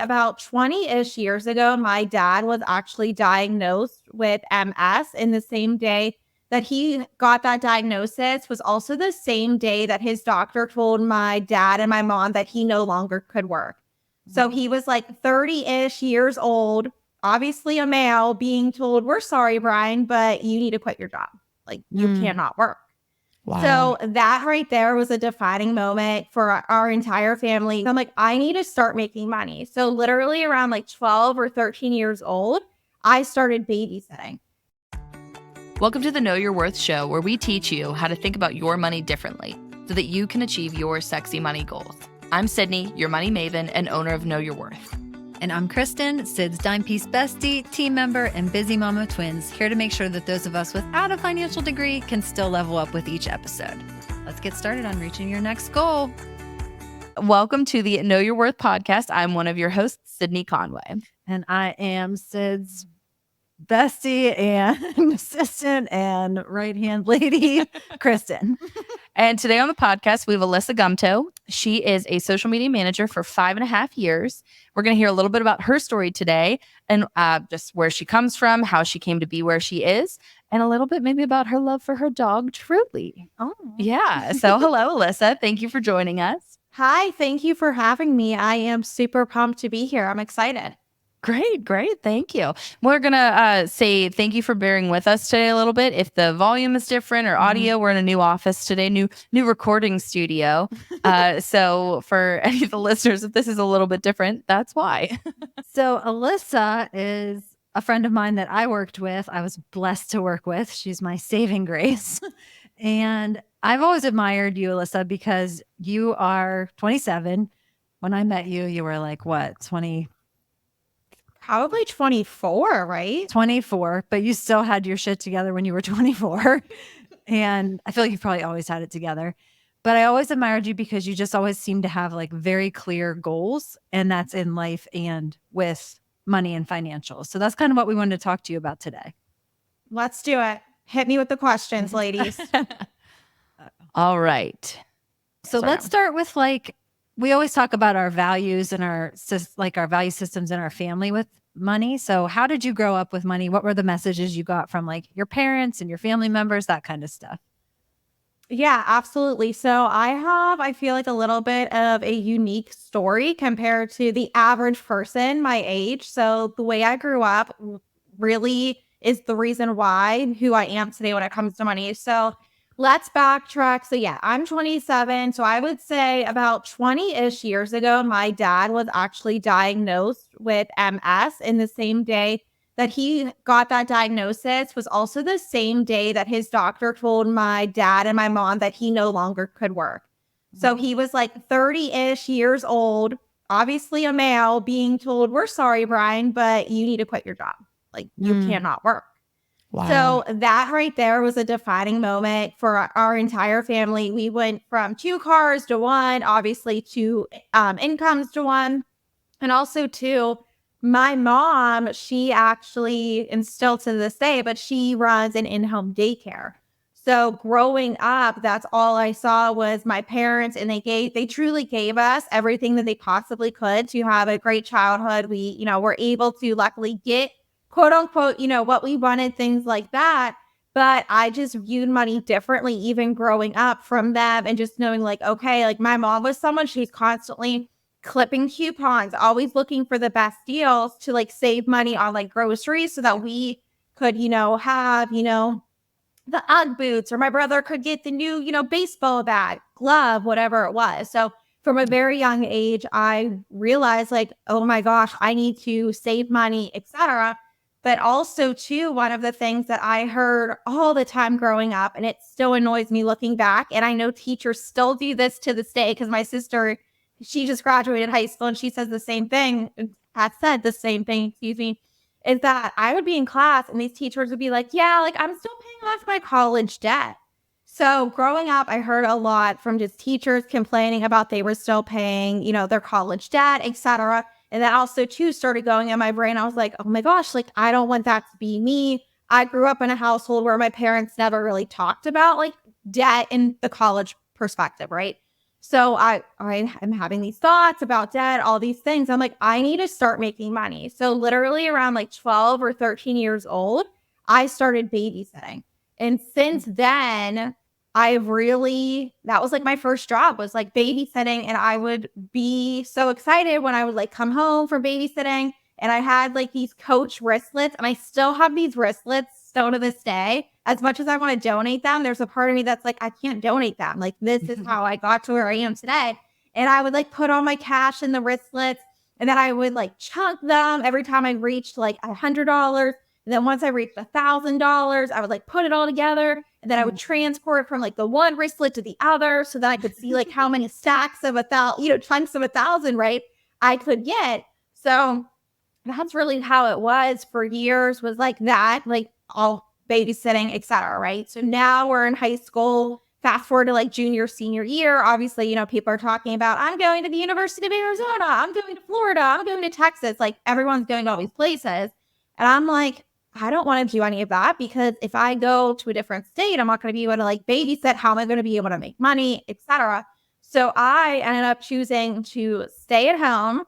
about 20-ish years ago, my dad was actually diagnosed with MS, in the same day that he got that diagnosis was also the same day that his doctor told my dad and my mom that he no longer could work. So he was like 30-ish years old, obviously a male, being told, "We're sorry, Brian, but you need to quit your job. Like, you cannot work." Wow. So that right there was a defining moment for our entire family. I'm like, I need to start making money. So literally around like 12 or 13 years old, I started babysitting. Welcome to the Know Your Worth show, where we teach you how to think about your money differently so that you can achieve your sexy money goals. I'm Sydney, your money maven and owner of Know Your Worth. And I'm Kristen, Sid's dime-piece bestie, team member, and busy mom of twins, here to make sure that those of us without a financial degree can still level up with each episode. Let's get started on reaching your next goal. Welcome to the Know Your Worth podcast. I'm one of your hosts, Sydney Conway. And I am Sid's bestie and assistant and right-hand lady, Kristen. And today on the podcast, we have Alysa Gumto. She is a social media manager for 5.5 years. We're going to hear a little bit about her story today and just where she comes from, how she came to be where she is, and a little bit maybe about her love for her dog, Truly. Oh, yeah. So hello, Alysa. Thank you for joining us. Hi, thank you for having me. I am super pumped to be here. I'm excited. Great. Thank you. We're going to say thank you for bearing with us today a little bit. If the volume is different or audio, we're in a new office today, new recording studio. So for any of the listeners, if this is a little bit different, that's why. So Alysa is a friend of mine that I worked with. I was blessed to work with. She's my saving grace. And I've always admired you, Alysa, because you are 27. When I met you, you were like, what, 20? Probably 24, right? 24, but you still had your shit together when you were 24. And I feel like you've probably always had it together. But I always admired you because you just always seem to have like very clear goals, and that's in life and with money and financials. So that's kind of what we wanted to talk to you about today. Let's do it. Hit me with the questions, ladies. All right. So let's start with we always talk about our values and our value systems in our family with money. So how did you grow up with money? What were the messages you got from like your parents and your family members, that kind of stuff? Yeah, absolutely. So I feel like a little bit of a unique story compared to the average person my age. So the way I grew up really is the reason why who I am today when it comes to money. So let's backtrack. So yeah, I'm 27. So I would say about 20-ish years ago, my dad was actually diagnosed with MS, in the same day that he got that diagnosis was also the same day that his doctor told my dad and my mom that he no longer could work. So he was like 30-ish years old, obviously a male, being told, "We're sorry, Brian, but you need to quit your job. Like, you cannot work." Wow. So that right there was a defining moment for our entire family. We went from 2 cars to 1, obviously 2 incomes to 1. And also too, my mom, she actually, and still to this day, but she runs an in-home daycare. So growing up, that's all I saw was my parents, and they truly gave us everything that they possibly could to have a great childhood. We, were able to luckily get quote unquote, what we wanted, things like that. But I just viewed money differently, even growing up from them, and just knowing like, okay, like my mom was someone, she's constantly clipping coupons, always looking for the best deals to like save money on like groceries so that we could, have, the Ugg boots, or my brother could get the new, baseball bat, glove, whatever it was. So from a very young age, I realized like, oh my gosh, I need to save money, etc. But also too, one of the things that I heard all the time growing up, and it still annoys me looking back, and I know teachers still do this to this day, because my sister, she just graduated high school and she says the same thing, has said the same thing, excuse me, is that I would be in class and these teachers would be like, yeah, like I'm still paying off my college debt. So growing up, I heard a lot from just teachers complaining about they were still paying, their college debt, etc. And that also too started going in my brain. I was like, oh my gosh, like I don't want that to be me. I grew up in a household where my parents never really talked about like debt in the college perspective, right? So I'm having these thoughts about debt, all these things. I'm like, I need to start making money. So literally around like 12 or 13 years old, I started babysitting. And since then, that was like my first job was like babysitting. And I would be so excited when I would like come home from babysitting. And I had like these Coach wristlets, and I still have these wristlets still to this day. As much as I want to donate them, there's a part of me that's like, I can't donate them. Like, this is how I got to where I am today. And I would like put all my cash in the wristlets, and then I would like chunk them every time I reached like $100. And then once I reached $1,000, I would like put it all together, and then I would transport it from like the one wristlet to the other so that I could see like how many stacks of 1,000, chunks of 1,000, right, I could get. So that's really how it was for years, was like that, like all babysitting, etc. Right. So now we're in high school. Fast forward to like junior, senior year. Obviously, people are talking about, I'm going to the University of Arizona. I'm going to Florida. I'm going to Texas. Like, everyone's going to all these places. And I'm like, I don't want to do any of that, because if I go to a different state, I'm not going to be able to like babysit. How am I going to be able to make money, etc.? So I ended up choosing to stay at home.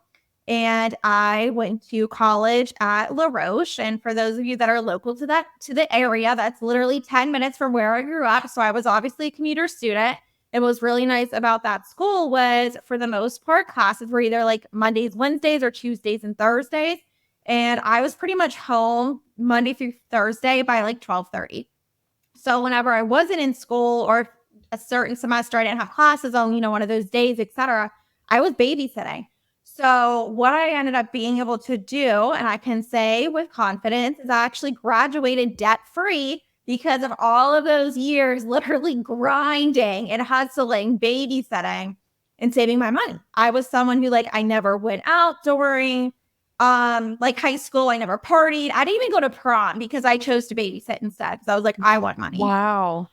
And I went to college at La Roche. And for those of you that are local to the area, that's literally 10 minutes from where I grew up. So I was obviously a commuter student. And what was really nice about that school was, for the most part, classes were either like Mondays, Wednesdays, or Tuesdays and Thursdays. And I was pretty much home Monday through Thursday by like 12:30. So whenever I wasn't in school, or a certain semester I didn't have classes on, one of those days, etc., I was babysitting. So what I ended up being able to do, and I can say with confidence, is I actually graduated debt-free because of all of those years literally grinding and hustling, babysitting, and saving my money. I was someone who, like, I never went out during like high school. I never partied. I didn't even go to prom because I chose to babysit instead. So I was like, I want money. Wow.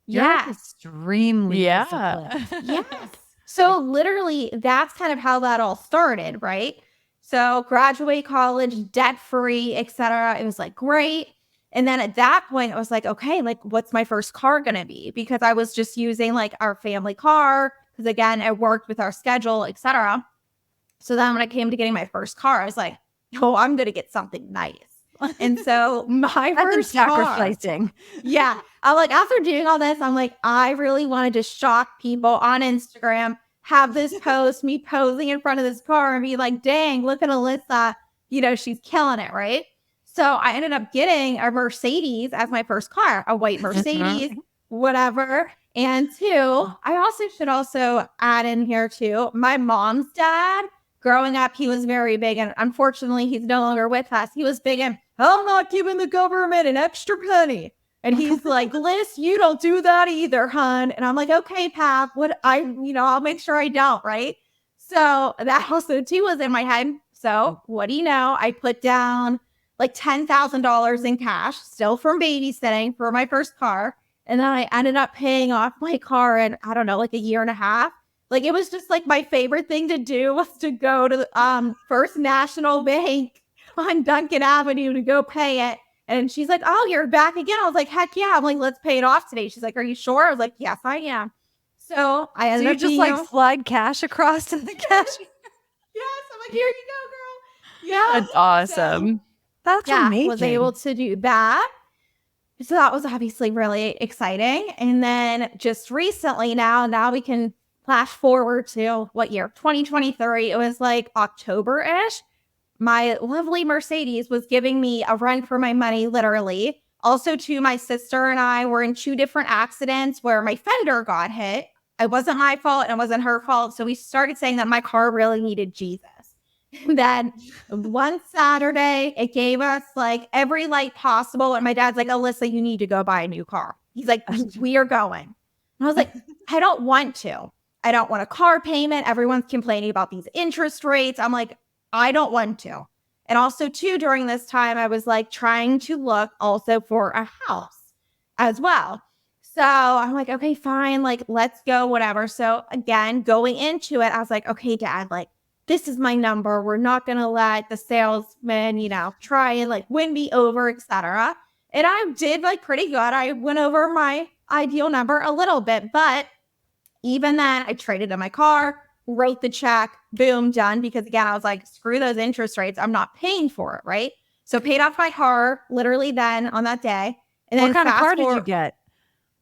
You're Yeah. extremely Yeah. disciplined. Yes. So literally, that's kind of how that all started, right? So graduate college, debt free, etc. It was like great. And then at that point, I was like, okay, like, what's my first car gonna be? Because I was just using like our family car, because again, it worked with our schedule, etc. So then when I came to getting my first car, I was like, oh, I'm gonna get something nice. And so my first car, sacrificing. yeah. I'm like, after doing all this, I'm like, I really wanted to shock people on Instagram, have this post, me posing in front of this car, and be like, dang, look at Alyssa. She's killing it, right? So I ended up getting a Mercedes as my first car, a white Mercedes, whatever. And two, I should also add in here too, my mom's dad, growing up, he was very big, and unfortunately, he's no longer with us. He was big in, I'm not giving the government an extra penny. And he's like, Liz, you don't do that either, hun. And I'm like, okay, Pap, I'll make sure I don't, right? So that also too was in my head. So what do you know? I put down like $10,000 in cash, still from babysitting, for my first car. And then I ended up paying off my car in, I don't know, like a year and a half. Like, it was just like my favorite thing to do was to go to the First National Bank on Duncan Avenue to go pay it. And she's like, oh, you're back again. I was like, heck yeah. I'm like, let's pay it off today. She's like, are you sure? I was like, yes, I am. So I ended up just like slide cash across to the cash. Yes. I'm like, here you go, girl. Yeah. That's awesome. That's amazing. Was able to do that. So that was obviously really exciting. And then just recently now we can flash forward to what year? 2023. It was like October-ish. My lovely Mercedes was giving me a run for my money, literally. Also, too, my sister and I were in 2 different accidents where my fender got hit. It wasn't my fault and it wasn't her fault. So we started saying that my car really needed Jesus. And then one Saturday, it gave us like every light possible. And my dad's like, Alyssa, you need to go buy a new car. He's like, we are going. And I was like, I don't want to. I don't want a car payment. Everyone's complaining about these interest rates. I'm like, I don't want to. And also, too, during this time, I was like trying to look also for a house as well. So I'm like, okay, fine. Like, let's go, whatever. So again, going into it, I was like, okay, Dad, like, this is my number. We're not going to let the salesman, try and like win me over, etc. And I did like pretty good. I went over my ideal number a little bit, but Even then, I traded in my car, wrote the check, boom, done. Because again, I was like, screw those interest rates. I'm not paying for it, right? So paid off my car literally then on that day. And What then kind of car fast did you forward, get?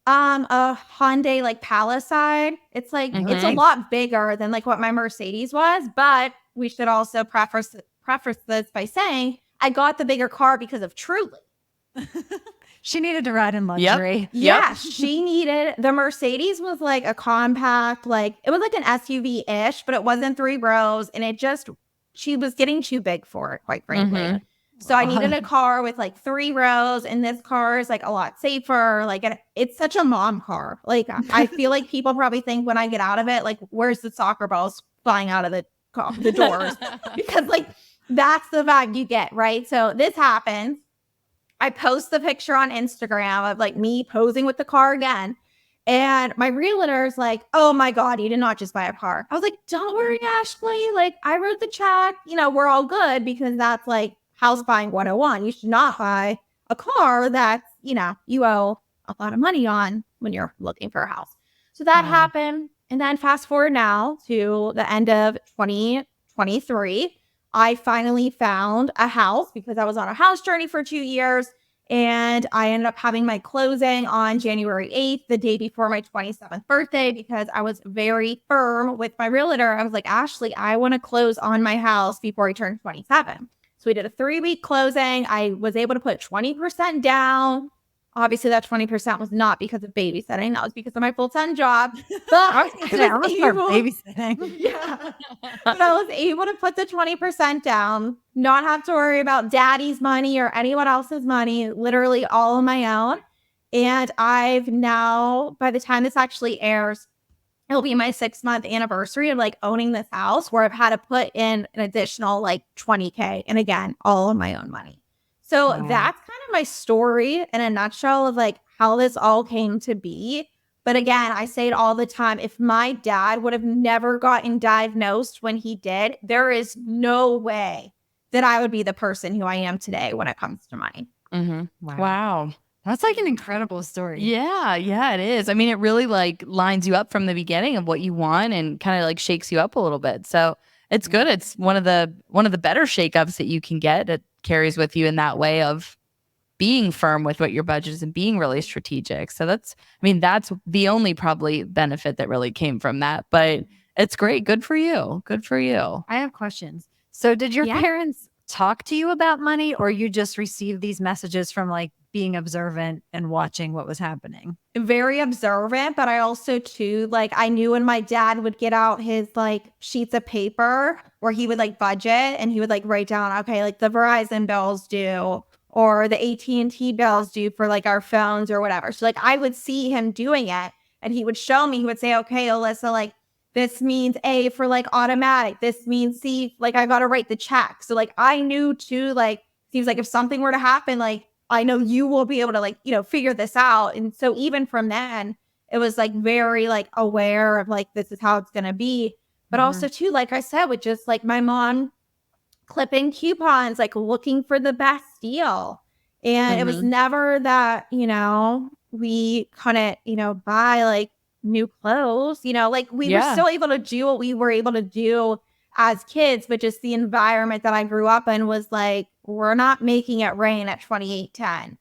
a Hyundai like Palisade. It's like it's a Nice. lot bigger than like what my Mercedes was, but we should also preface this by saying I got the bigger car because of Truly. She needed to ride in luxury. Yeah, she needed the Mercedes was like a compact, like it was like an SUV-ish, but it wasn't 3 rows, and she was getting too big for it, quite frankly. So I needed a car with like 3 rows, and this car is like a lot safer. Like it's such a mom car. Like I feel like people probably think when I get out of it, like where's the soccer balls flying out of the doors? Because like that's the vibe you get, right? So this happens. I post the picture on Instagram of like me posing with the car again. And my realtor is like, oh my God, you did not just buy a car. I was like, don't worry, Ashley. Like I wrote the check, we're all good because that's like house buying 101. You should not buy a car that, you owe a lot of money on when you're looking for a house. So that happened. And then fast forward now to the end of 2023. I finally found a house because I was on a house journey for 2 years. And I ended up having my closing on January 8th, the day before my 27th birthday, because I was very firm with my realtor. I was like, Ashley, I want to close on my house before I turn 27. So we did a 3-week closing. I was able to put 20% down. Obviously, that 20% was not because of babysitting. That was because of my full-time job. But I was babysitting. Yeah. But I was able to put the 20% down, not have to worry about daddy's money or anyone else's money, literally all on my own. And I've now, by the time this actually airs, it'll be my 6-month anniversary of like owning this house where I've had to put in an additional like 20K. And again, all of my own money. So that's kind of my story in a nutshell of like how this all came to be. But again, I say it all the time. If my dad would have never gotten diagnosed when he did, there is no way that I would be the person who I am today when it comes to money. Wow. That's like an incredible story. Yeah, it is. I mean, it really like lines you up from the beginning of what you want and kind of like shakes you up a little bit. So it's good. It's one of the better shakeups that you can get. It carries with you in that way of being firm with what your budget is and being really strategic. So that's the only probably benefit that really came from that. But it's great. Good for you. Good for you. I have questions. So did your parents talk to you about money, or you just received these messages from like being observant and watching what was happening? Very observant, but I also too, like I knew when my dad would get out his like sheets of paper where he would like budget and he would like write down, okay, like the Verizon bills due or the AT&T bills due for like our phones or whatever. So like I would see him doing it and he would show me, he would say, okay, Alyssa, like this means A for like automatic. This means C, like I got to write the check. So like I knew too, like he was like, if something were to happen, like I know you will be able to like, figure this out. And so even from then, it was like very like aware of like, this is how it's going to be. But also too, like I said, with just like my mom clipping coupons, like looking for the best deal. And it was never that, we couldn't, buy like new clothes, like we were still able to do what we were able to do as kids, but just the environment that I grew up in was like, we're not making it rain at 2810.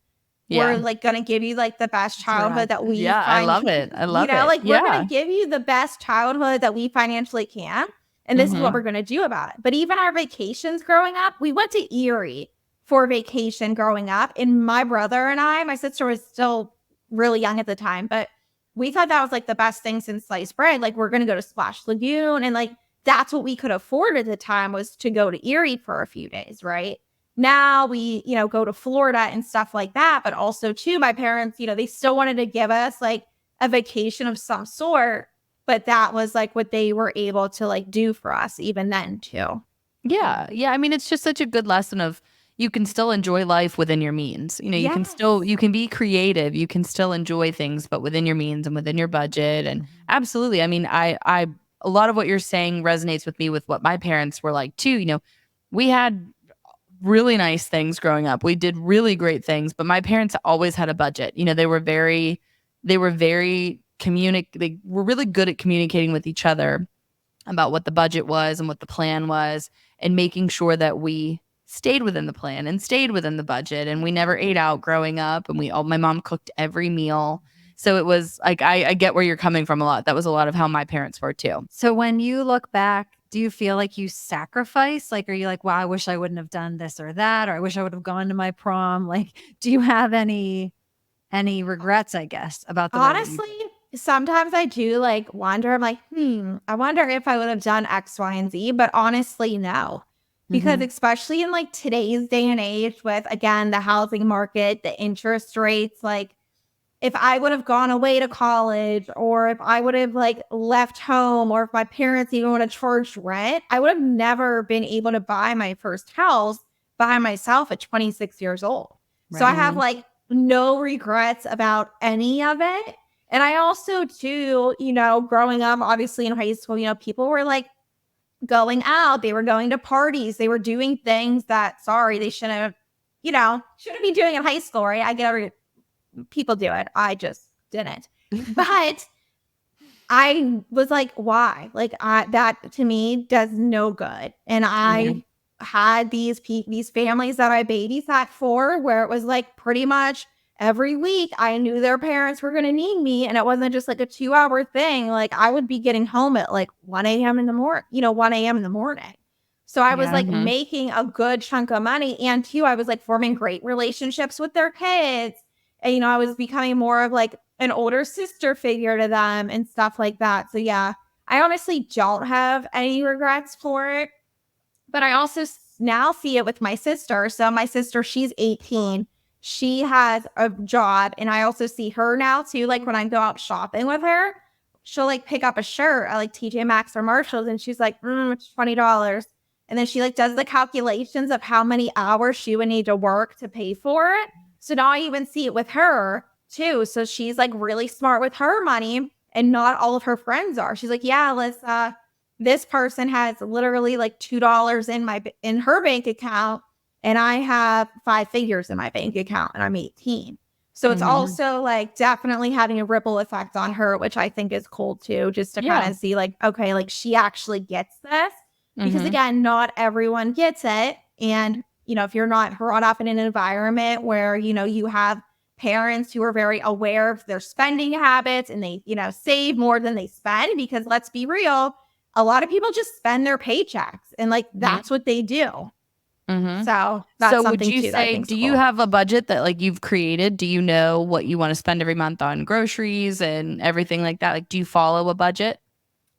We're like going to give you like the best childhood that we I love it. I love it. Like we're going to give you the best childhood that we financially can. And this is what we're going to do about it. But even our vacations growing up, we went to Erie for vacation growing up. And my brother and my sister was still really young at the time, but we thought that was like the best thing since sliced bread. Like we're going to go to Splash Lagoon. And like, that's what we could afford at the time was to go to Erie for a few days, right? Now we, go to Florida and stuff like that. But also too, my parents, they still wanted to give us like a vacation of some sort. But that was like what they were able to like do for us even then too. Yeah. I mean, it's just such a good lesson of you can still enjoy life within your means. You can be creative. You can still enjoy things, but within your means and within your budget. And absolutely. I mean, I a lot of what you're saying resonates with me with what my parents were like too. We had really nice things growing up. We did really great things, but my parents always had a budget. They were very they were really good at communicating with each other about what the budget was and what the plan was, and making sure that we stayed within the plan and stayed within the budget. And we never ate out growing up, and my mom cooked every meal. So it was like, I get where you're coming from a lot. That was a lot of how my parents were too. So when you look back, do you feel like you sacrifice? Like, are you like, wow, I wish I wouldn't have done this or that, or I wish I would have gone to my prom? Like, do you have any regrets, I guess, about the way that Honestly, sometimes I do like wonder. I'm like, I wonder if I would have done X, Y, and Z. But honestly, no. Because especially in like today's day and age with, again, the housing market, the interest rates, like if I would have gone away to college, or if I would have like left home, or if my parents even would have charged rent, I would have never been able to buy my first house by myself at 26 years old. So I have like no regrets about any of it. And I also too, growing up, obviously in high school, people were like going out, they were going to parties, they were doing things that, sorry, they shouldn't be doing in high school, right? I get people do it. I just didn't. But I was like, why? Like that to me does no good. And I had these families that I babysat for, where it was like pretty much every week I knew their parents were going to need me. And it wasn't just like a 2-hour thing. Like I would be getting home at like 1 a.m. in the morning, 1 a.m. in the morning. So I was like making a good chunk of money. And too, I was like forming great relationships with their kids. And, I was becoming more of like an older sister figure to them and stuff like that. So yeah, I honestly don't have any regrets for it. But I also now see it with my sister. So my sister, she's 18. She has a job. And I also see her now too. Like when I go out shopping with her, she'll like pick up a shirt at like TJ Maxx or Marshalls. And she's like, it's $20. And then she like does the calculations of how many hours she would need to work to pay for it. So now I even see it with her too. So she's like really smart with her money, and not all of her friends are. She's like, yeah, Alyssa, this person has literally like $2 in her bank account, and I have 5 figures in my bank account, and I'm 18. So it's also like definitely having a ripple effect on her, which I think is cool too, just to kind of see like, okay, like she actually gets this. Because again, not everyone gets it. And if you're not brought up in an environment where, you have parents who are very aware of their spending habits, and they, save more than they spend, because let's be real, a lot of people just spend their paychecks, and like, that's what they do. So that's something would you too, say, do you have a budget that like you've created? Do you know what you want to spend every month on groceries and everything like that? Like, do you follow a budget?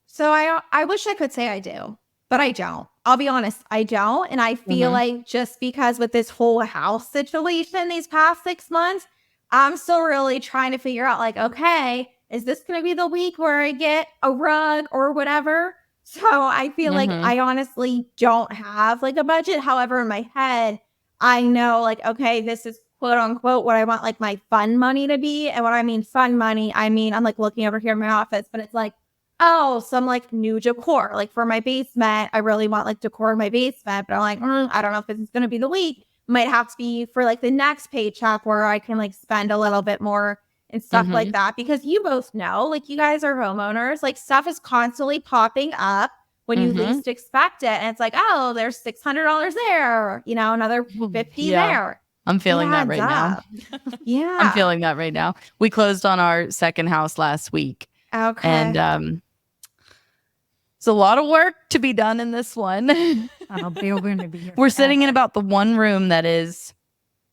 So I wish I could say I do, but I don't. I'll be honest, I don't. And I feel like just because with this whole house situation these past 6 months, I'm still really trying to figure out like, okay, is this going to be the week where I get a rug or whatever? So I feel like I honestly don't have like a budget. However, in my head, I know like, okay, this is quote unquote what I want like my fun money to be. And when I mean fun money, I mean, I'm like looking over here in my office, but it's like, some like new decor. Like for my basement, I really want like decor in my basement, but I'm like, I don't know if this is going to be the week. Might have to be for like the next paycheck where I can like spend a little bit more and stuff like that. Because you both know, like you guys are homeowners, like stuff is constantly popping up when you least expect it. And it's like, there's $600 there, another 50 there. I'm feeling that right now. Yeah. I'm feeling that right now. We closed on our second house last week. Okay. And it's a lot of work to be done in this one. We're sitting in about the one room that is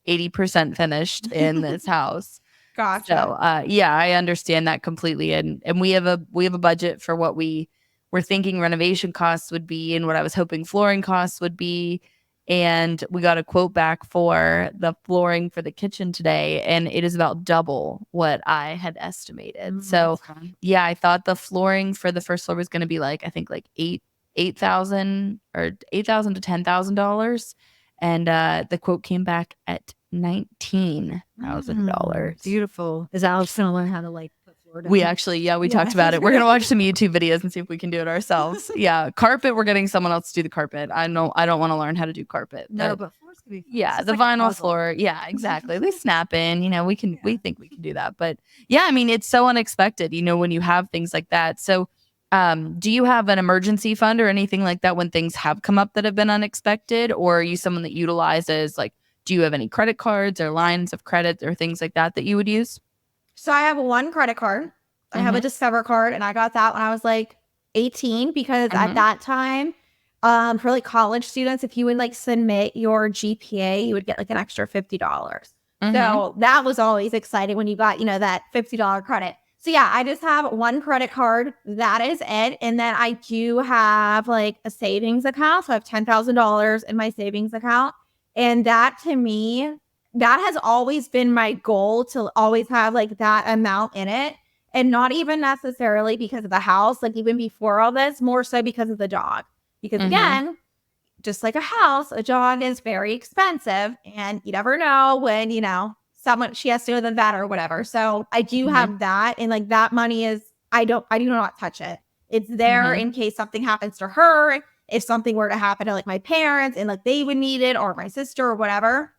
80% finished in this house. Gotcha. So I understand that completely. And we have a budget for what we were thinking renovation costs would be and what I was hoping flooring costs would be. And we got a quote back for the flooring for the kitchen today, and it is about double what I had estimated. So I thought the flooring for the first floor was going to be like, I think like $8,000 or $8,000 to $10,000. And the quote came back at $19,000. Beautiful. Is Alex going to learn how to like put We actually, we talked about it. We're gonna watch some YouTube videos and see if we can do it ourselves. Yeah, carpet. We're getting someone else to do the carpet. I don't want to learn how to do carpet. No, but floors could be fun. Yeah, It's the just like a vinyl puzzle. floor. Yeah, exactly. They snap in. We think we can do that. But yeah, I mean, it's so unexpected. When you have things like that. So, do you have an emergency fund or anything like that when things have come up that have been unexpected, or are you someone that utilizes like? Do you have any credit cards or lines of credit or things like that you would use? So I have one credit card. I have a Discover card, and I got that when I was like 18 because at that time, for like college students, if you would like submit your GPA, you would get like an extra $50. So that was always exciting when you got, that $50 credit. So yeah, I just have one credit card. That is it. And then I do have like a savings account. So I have $10,000 in my savings account. And that to me, that has always been my goal, to always have like that amount in it. And not even necessarily because of the house, like even before all this, more so because of the dog. Because again, just like a house, a dog is very expensive, and you never know when, she has to go to the vet or whatever. So I do have that. And like that money is, I do not touch it. It's there in case something happens to her. If something were to happen to like my parents and like they would need it, or my sister or whatever,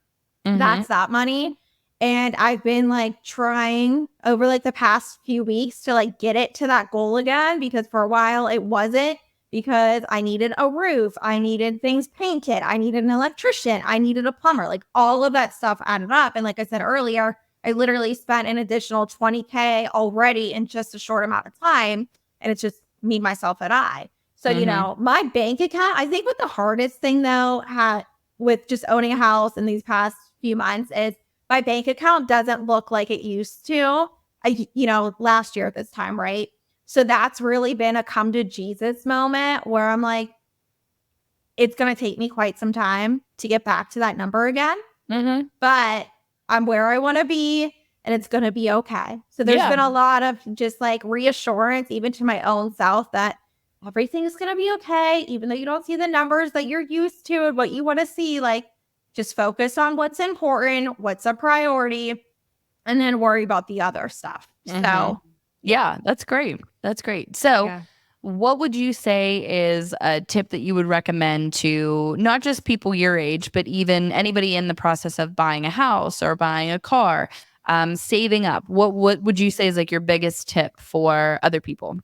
that's that money. And I've been like trying over like the past few weeks to like get it to that goal again, because for a while it wasn't, because I needed a roof. I needed things painted. I needed an electrician. I needed a plumber. Like all of that stuff added up. And like I said earlier, I literally spent an additional $20,000 already in just a short amount of time. And it's just me, myself, and I. So, my bank account, I think what the hardest thing though, with just owning a house in these past few months is my bank account doesn't look like it used to, last year at this time, right? So that's really been a come to Jesus moment where I'm like, it's going to take me quite some time to get back to that number again. But I'm where I want to be, and it's going to be okay. So there's been a lot of just like reassurance, even to my own self, that everything is going to be okay, even though you don't see the numbers that you're used to and what you want to see. Like, just focus on what's important, what's a priority, and then worry about the other stuff. So, yeah, that's great. That's great. So, what would you say is a tip that you would recommend to not just people your age, but even anybody in the process of buying a house or buying a car, saving up? What would you say is like your biggest tip for other people?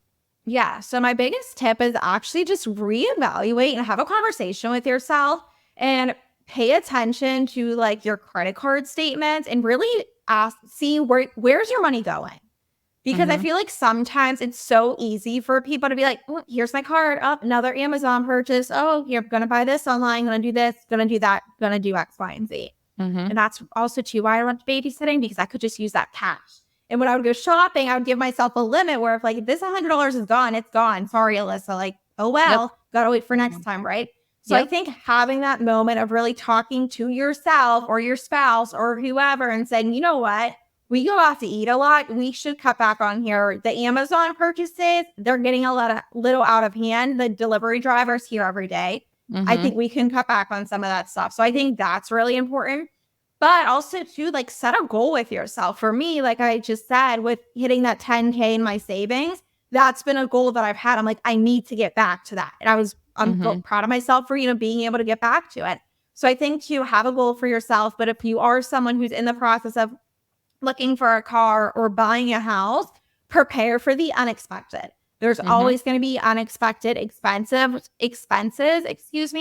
Yeah. So my biggest tip is actually just reevaluate and have a conversation with yourself and pay attention to like your credit card statements and really see where's your money going. Because I feel like sometimes it's so easy for people to be like, oh, here's my card. Oh, another Amazon purchase. Oh, you're going to buy this online. Going to do this, going to do that, going to do X, Y, and Z. And that's also too why I went to babysitting, because I could just use that cash. And when I would go shopping, I would give myself a limit where if this $100 is gone, it's gone. Sorry, Alyssa. Like, oh, well, gotta wait for next time, right? So I think having that moment of really talking to yourself or your spouse or whoever and saying, you know what? We go out to eat a lot. We should cut back on here. The Amazon purchases, they're getting little out of hand. The delivery drivers here every day. I think we can cut back on some of that stuff. So I think that's really important. But also too, like set a goal with yourself. For me, like I just said, with hitting that $10,000 in my savings, that's been a goal that I've had. I'm like, I need to get back to that. And I'm proud of myself for, being able to get back to it. So I think to have a goal for yourself. But if you are someone who's in the process of looking for a car or buying a house, prepare for the unexpected. There's always going to be unexpected expenses,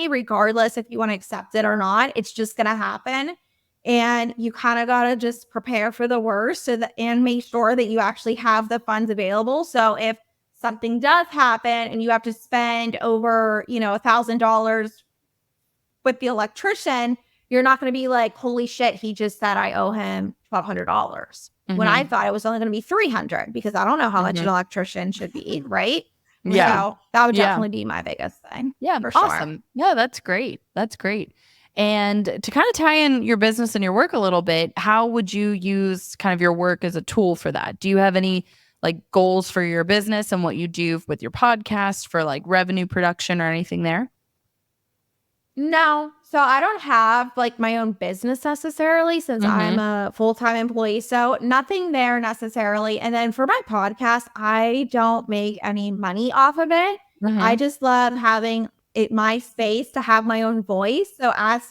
regardless if you want to accept it or not. It's just going to happen. And you kind of got to just prepare for the worst and make sure that you actually have the funds available. So if something does happen and you have to spend over, $1,000 with the electrician, you're not going to be like, holy shit, he just said I owe him $1,200 when I thought it was only going to be $300, because I don't know how much an electrician should be, right? Yeah. So that would definitely be my biggest thing. Yeah, for awesome. Sure. Yeah, that's great. That's great. And to kind of tie in your business and your work a little bit, how would you use kind of your work as a tool for that? Do you have any like goals for your business and what you do with your podcast for like revenue production or anything there? No. So I don't have like my own business necessarily since I'm a full-time employee. So nothing there necessarily. And then for my podcast, I don't make any money off of it. I just love having it my space to have my own voice. So as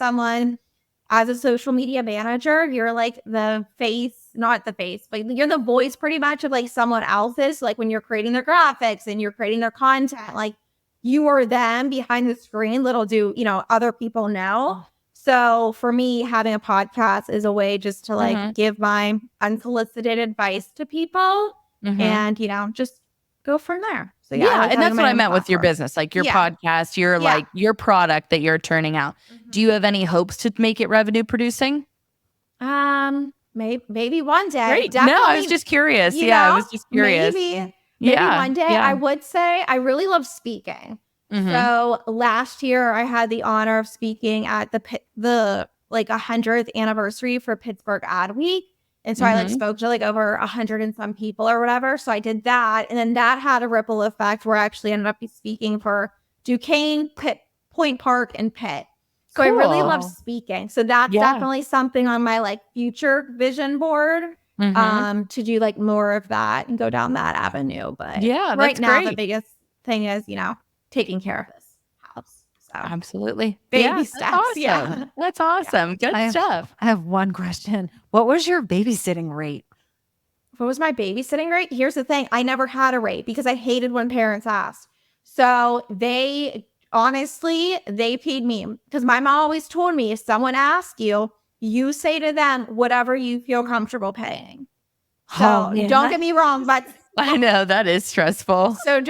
a social media manager, you're like the face, not the face, but you're the voice pretty much of like someone else's. Like when you're creating their graphics and you're creating their content, like you are them behind the screen. Little do, other people know. So for me, having a podcast is a way just to like give my unsolicited advice to people and, just go from there. So yeah, and that's what I meant with your business, like your podcast, your like your product that you're turning out. Do you have any hopes to make it revenue producing? Maybe one day. Great. No, I was just curious. I was just curious. Maybe one day. I would say I really love speaking. So last year I had the honor of speaking at the like 100th anniversary for Pittsburgh Ad Week. And so I like spoke to like over 100 and some people or whatever. So I did that. And then that had a ripple effect where I actually ended up speaking for Duquesne, Point Park, and Pitt. So I really love speaking. So that's definitely something on my like future vision board to do like more of that and go down that avenue. But right now the biggest thing is, taking care of this house. So absolutely. Baby steps. That's awesome. Yeah. That's awesome. Good stuff. I have one question. What was your babysitting rate? What was my babysitting rate? Here's the thing. I never had a rate because I hated when parents asked. So they paid me because my mom always told me if someone asks you, you say to them whatever you feel comfortable paying. So don't get me wrong, but I know that is stressful. So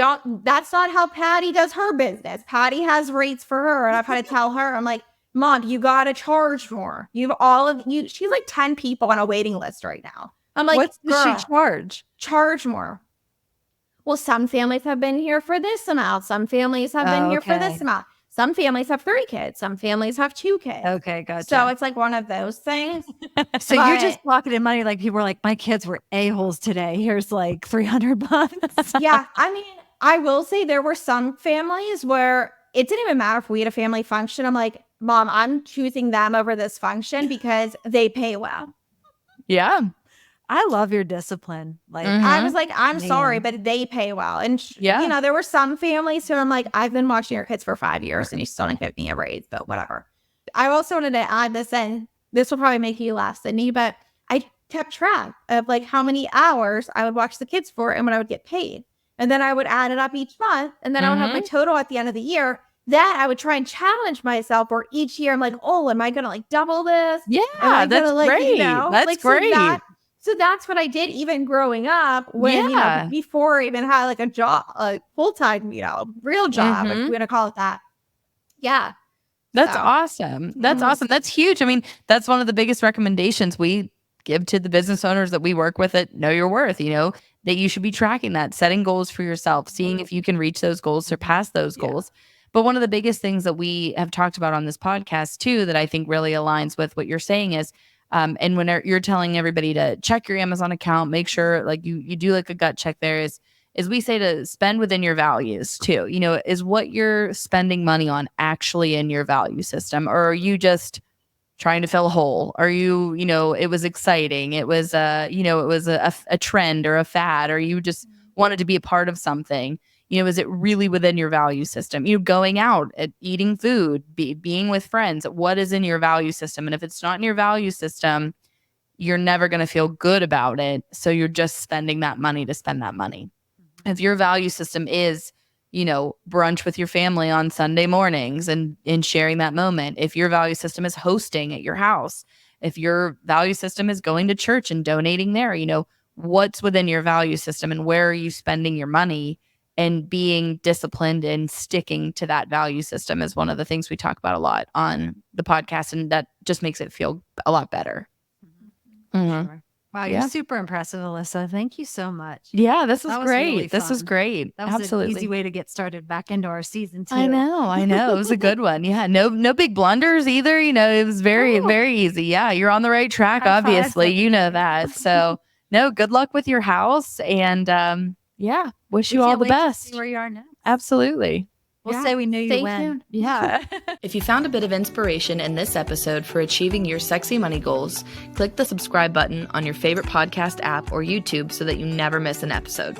that's not how Patty does her business. Patty has rates for her. And I've had to tell her, I'm like, Mom, you got to charge more. She's like 10 people on a waiting list right now. I'm like, what does she charge? Charge more. Well, some families have been here for this amount. Some families have been here for this amount. Some families have 3 kids. Some families have 2 kids. Okay, gotcha. So it's like one of those things. So you're just pocketing money. Like people are like, my kids were a-holes today. Here's like $300. Yeah. I mean, I will say there were some families where it didn't even matter if we had a family function. I'm like, Mom, I'm choosing them over this function because they pay well. Yeah. I love your discipline. Like I was like, I'm sorry, but they pay well. And there were some families who I'm like, I've been watching your kids for 5 years and you still didn't give me a raise, but whatever. I also wanted to add this in. This will probably make you laugh, Sydney, but I kept track of like how many hours I would watch the kids for and when I would get paid. And then I would add it up each month. And then I would have my total at the end of the year. That I would try and challenge myself where each year I'm like, oh, am I going to like double this? Yeah, that's great. That's great. So that's what I did even growing up when, before I even had like a job, a full-time, real job, if we're going to call it that. Yeah. That's awesome. That's awesome. That's huge. I mean, that's one of the biggest recommendations we give to the business owners that we work with at Know Your Worth, that you should be tracking that, setting goals for yourself, seeing if you can reach those goals, surpass those goals. But one of the biggest things that we have talked about on this podcast too, that I think really aligns with what you're saying is, and when you're telling everybody to check your Amazon account, make sure like you do like a gut check there is we say to spend within your values too. Is what you're spending money on actually in your value system? Or are you just trying to fill a hole? Are you, it was exciting. It was, it was a trend or a fad, or you just wanted to be a part of something. Is it really within your value system? Going out, eating food, being with friends. What is in your value system? And if it's not in your value system, you're never going to feel good about it. So you're just spending that money to spend that money. If your value system is, brunch with your family on Sunday mornings and sharing that moment. If your value system is hosting at your house, if your value system is going to church and donating there, what's within your value system and where are you spending your money? And being disciplined and sticking to that value system is one of the things we talk about a lot on the podcast. And that just makes it feel a lot better. Sure. Wow, you're super impressive, Alysa. Thank you so much. Yeah, this was great. Really this was great. That was an easy way to get started back into our season 2. I know. It was a good one. Yeah, no big blunders either. It was very, very easy. Yeah, you're on the right track, obviously. You know that. So, no, good luck with your house. And wish you all the best. See where you are next. Absolutely. We'll say we knew you Stay when. tuned. Yeah. If you found a bit of inspiration in this episode for achieving your sexy money goals, click the subscribe button on your favorite podcast app or YouTube so that you never miss an episode.